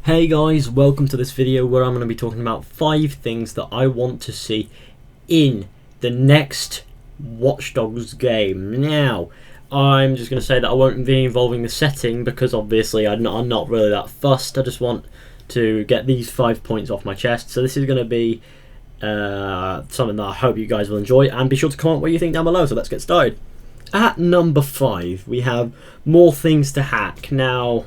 Hey guys, welcome to this video where I'm going to be talking about 5 things that I want to see in the next Watch Dogs game. Now, I'm just going to say that I won't be involving the setting because obviously I'm not really that fussed. I just want to get these 5 points off my chest. So this is going to be something that I hope you guys will enjoy, and be sure to comment what you think down below. So let's get started. At number 5, we have more things to hack. Now,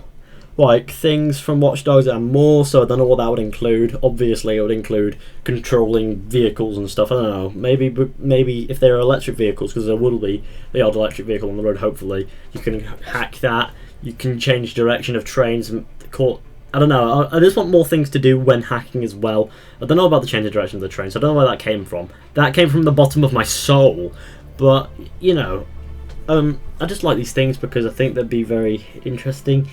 like things from Watch Dogs and more, so I don't know what that would include. Obviously it would include controlling vehicles and stuff. I don't know, maybe if they're electric vehicles, because there will be the odd electric vehicle on the road, hopefully you can hack that. You can change direction of trains and I don't know, I just want more things to do when hacking as well. I don't know about the change of direction of the trains, so I don't know where that came from. That came from the bottom of my soul, but you know, I just like these things because I think they'd be very interesting.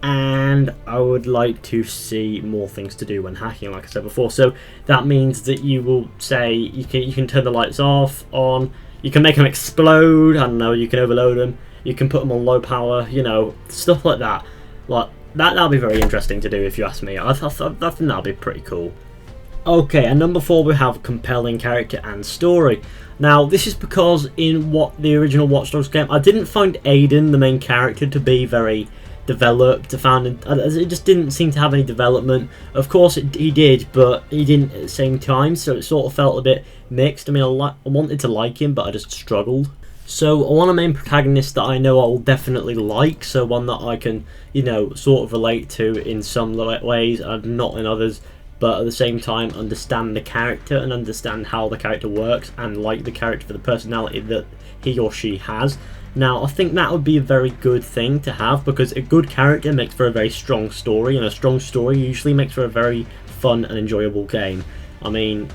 And I would like to see more things to do when hacking, like I said before. So that means that you will say you can turn the lights off, on, you can make them explode, I don't know, you can overload them, you can put them on low power, you know, stuff like that. Like that'll be very interesting to do if you ask me. I think that'll be pretty cool. Okay, and number 4 we have compelling character and story. Now this is because in the original Watch Dogs game, I didn't find Aiden, the main character, to be very developed. It just didn't seem to have any development. Of course he did, but he didn't at the same time, so it sort of felt a bit mixed. I mean, I wanted to like him, but I just struggled. So I want a main protagonist that I know I will definitely like, so one that I can, you know, sort of relate to in some ways and not in others, but at the same time understand the character and understand how the character works and like the character for the personality that he or she has. Now, I think that would be a very good thing to have, because a good character makes for a very strong story, and a strong story usually makes for a very fun and enjoyable game. I mean,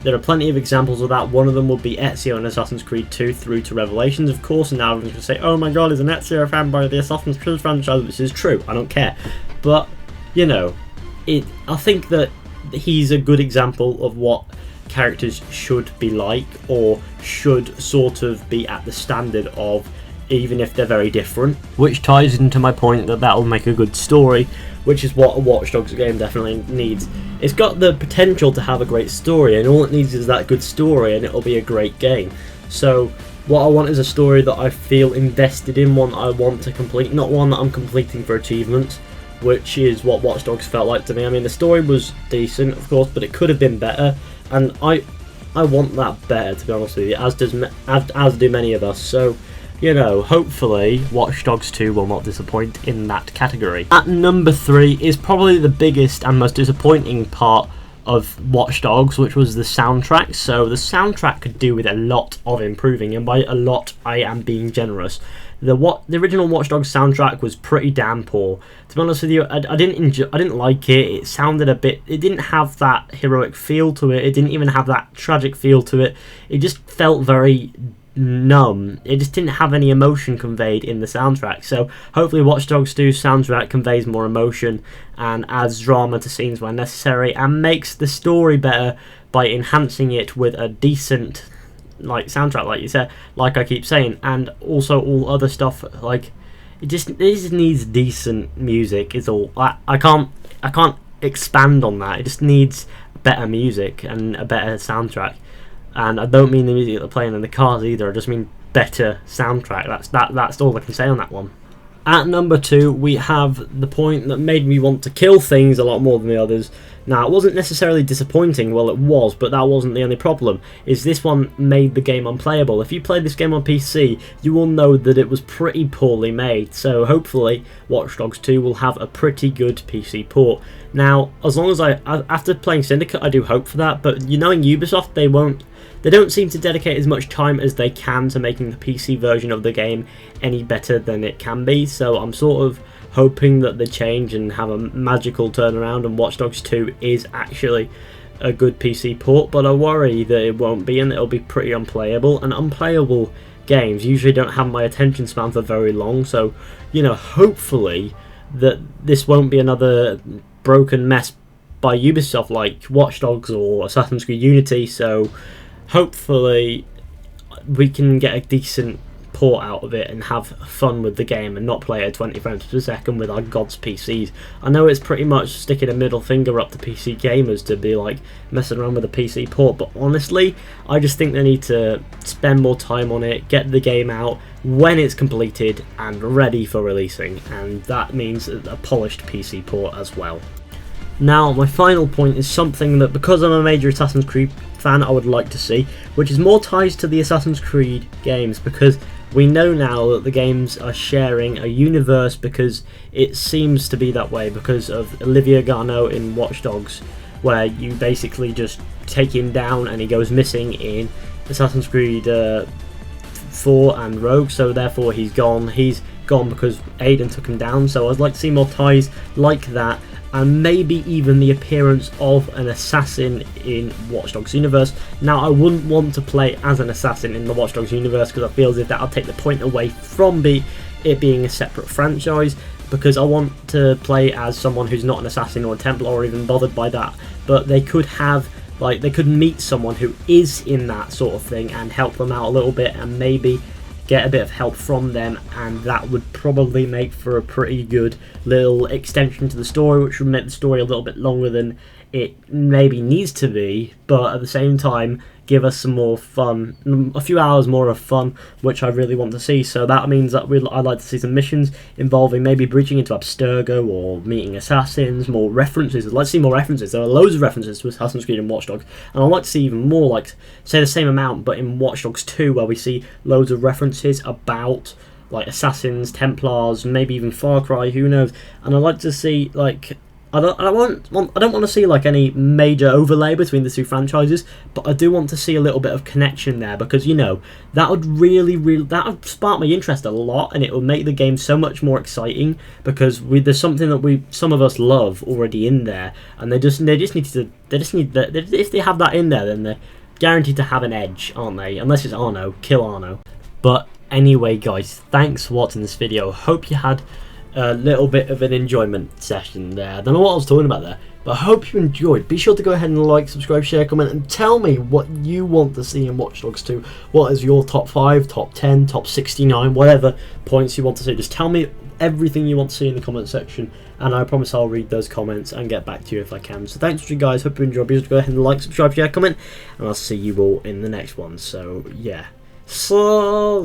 there are plenty of examples of that. One of them would be Ezio in Assassin's Creed 2 through to Revelations, of course, and now everyone's going to say, oh my god, is an Ezio fan by the Assassin's Creed franchise, which is true, I don't care. But, you know, I think that he's a good example of what characters should be like, or should sort of be at the standard of, even if they're very different, which ties into my point that that'll make a good story, which is what a Watch Dogs game definitely needs. It's got the potential to have a great story, and all it needs is that good story and it'll be a great game. So what I want is a story that I feel invested in, one I want to complete, not one that I'm completing for achievements, which is what Watch Dogs felt like to me. I mean, the story was decent, of course, but it could have been better, and I want that better, to be honest with you, as do many of us. So, you know, hopefully Watch Dogs 2 will not disappoint in that category. At number 3 is probably the biggest and most disappointing part of Watch Dogs, which was the soundtrack. So the soundtrack could do with a lot of improving, and by a lot I am being generous. The original Watch Dogs soundtrack was pretty damn poor. To be honest with you, I didn't like it. It sounded a bit, it didn't have that heroic feel to it. It didn't even have that tragic feel to it. It just felt very numb. It just didn't have any emotion conveyed in the soundtrack. So hopefully Watch Dogs 2's soundtrack conveys more emotion and adds drama to scenes where necessary, and makes the story better by enhancing it with a decent soundtrack, like you said, like I keep saying, and also all other stuff. Like it just needs decent music is all. I can't expand on that. It just needs better music and a better soundtrack. And I don't mean the music that they're playing in the cars either, I just mean better soundtrack. That's all I can say on that one. At number 2, we have the point that made me want to kill things a lot more than the others. Now, it wasn't necessarily disappointing, well it was, but that wasn't the only problem, is this one made the game unplayable. If you play this game on PC, you will know that it was pretty poorly made, so hopefully Watch Dogs 2 will have a pretty good PC port. Now, as long as after playing Syndicate, I do hope for that, but you knowing Ubisoft, they don't seem to dedicate as much time as they can to making the PC version of the game any better than it can be, so I'm sort of hoping that they change and have a magical turnaround and Watch Dogs 2 is actually a good PC port, but I worry that it won't be, and it'll be pretty unplayable, and unplayable games usually don't have my attention span for very long, so, you know, hopefully that this won't be another broken mess by Ubisoft like Watch Dogs or Assassin's Creed Unity, so hopefully we can get a decent port out of it and have fun with the game and not play at 20 frames per second with our gods PCs. I know it's pretty much sticking a middle finger up to PC gamers to be like messing around with a PC port, but honestly I just think they need to spend more time on it, get the game out when it's completed and ready for releasing, and that means a polished PC port as well. Now, my final point is something that, because I'm a major Assassin's Creed fan, I would like to see, which is more ties to the Assassin's Creed games, because we know now that the games are sharing a universe, because it seems to be that way because of Olivia Garneau in Watch Dogs, where you basically just take him down and he goes missing in Assassin's Creed 4 and Rogue, so therefore he's gone because Aiden took him down. So I'd like to see more ties like that, and maybe even the appearance of an assassin in Watch Dogs universe. Now, I wouldn't want to play as an assassin in the Watch Dogs universe, because I feel as if that'll take the point away from it being a separate franchise, because I want to play as someone who's not an assassin or a Templar or even bothered by that, but they could have, like, they could meet someone who is in that sort of thing and help them out a little bit, and maybe get a bit of help from them, and that would probably make for a pretty good little extension to the story, which would make the story a little bit longer than it maybe needs to be, but at the same time give us some more fun, a few hours more of fun, which I really want to see. So that means that I'd like to see some missions involving maybe breaching into Abstergo or meeting assassins, more references. I'd like to see more references. There are loads of references to Assassin's Creed and Watch Dogs, and I'd like to see even more, like, say the same amount, but in Watch Dogs 2, where we see loads of references about, like, assassins, Templars, maybe even Far Cry, who knows. And I'd like to see, like, I don't want to see like any major overlay between the two franchises, but I do want to see a little bit of connection there, because, you know, that would that would spark my interest a lot, and it would make the game so much more exciting, because there's something that some of us love already in there, and if they have that in there, then they're guaranteed to have an edge, aren't they? Unless it's Arno, kill Arno. But anyway, guys, thanks for watching this video. Hope you had a little bit of an enjoyment session there. I don't know what I was talking about there, but I hope you enjoyed. Be sure to go ahead and like, subscribe, share, comment, and tell me what you want to see in Watch Dogs 2. What is your top 5, top 10, top 69, whatever points you want to see. Just tell me everything you want to see in the comment section, and I promise I'll read those comments and get back to you if I can. So thanks for watching, guys. Hope you enjoyed. Be sure to go ahead and like, subscribe, share, comment, and I'll see you all in the next one. So yeah. So